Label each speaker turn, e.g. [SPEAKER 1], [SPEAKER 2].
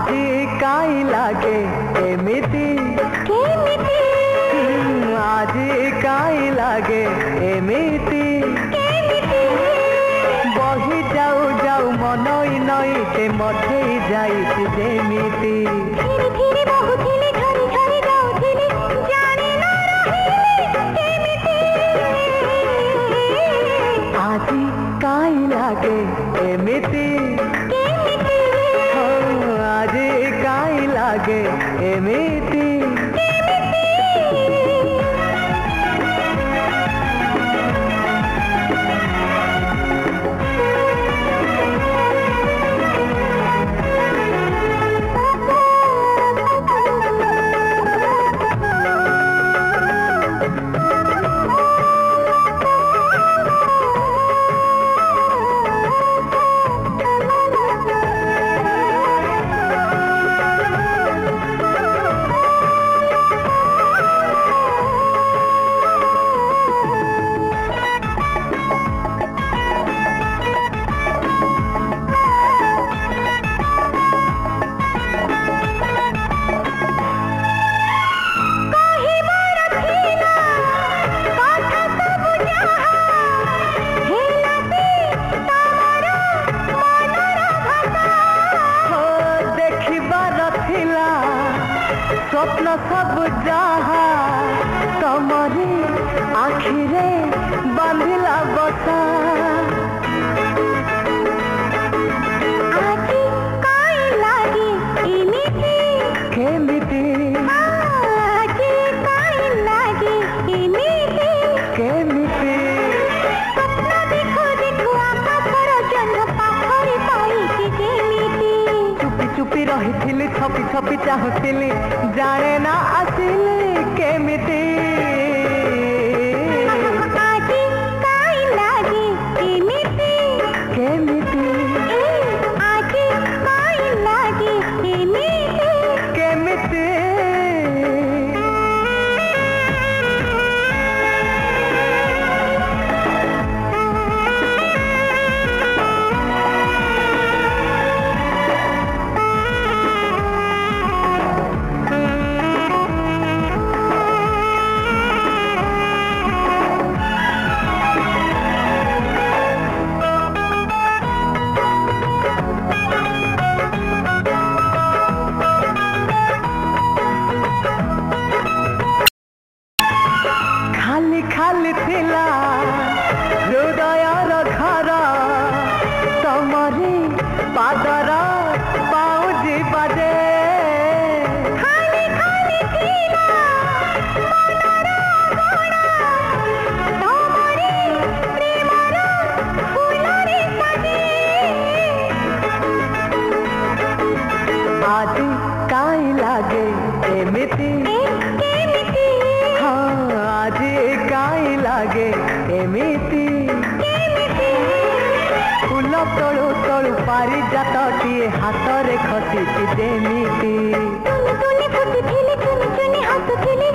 [SPEAKER 1] আজি কাই লাগে এমিতি আজি কাই লাগে এমিতি বহি যাও যাও মনই নইতে মধ্যেই যাইছি যেমিতি আজি কাই লাগে এমিতি আজি কাই লাগে এমিতি स्वप्न सब जहा तमरी आखिरे बांधिला बसा
[SPEAKER 2] আজি কাই লাগে এমিতি
[SPEAKER 1] केमिति
[SPEAKER 2] আজি কাই লাগে এমিতি
[SPEAKER 1] केमिति
[SPEAKER 2] স্বপ্ন দেখো দেখো আকাশর জন্য পাখরে পাইছি যেমিতি
[SPEAKER 1] चुपी चुपी रही छपी छपी चाहूली जाने ना आसिली केमिति
[SPEAKER 2] আজি কাই লাগে এমিতি
[SPEAKER 1] केमिति
[SPEAKER 2] আজি কাই লাগে এমিতি
[SPEAKER 1] केमिति खाली खाली थिला हृदयर घर तमरी पादर पाउजी बाजे
[SPEAKER 2] খালি খালি ଥିଲା মনর গড়া তোমারি প্রেমর ফুলরে সাজে
[SPEAKER 1] আজি কাই লাগে এমিতি
[SPEAKER 2] কেমিতি
[SPEAKER 1] हाँ আজি কাই লাগে এমিতি
[SPEAKER 2] কেমিতি
[SPEAKER 1] फूल तलु तलु पारी जातटिए हाथ रे खसी जेमिति
[SPEAKER 2] तुने तुने फुटुथिले चुनी चुनी हसुथिले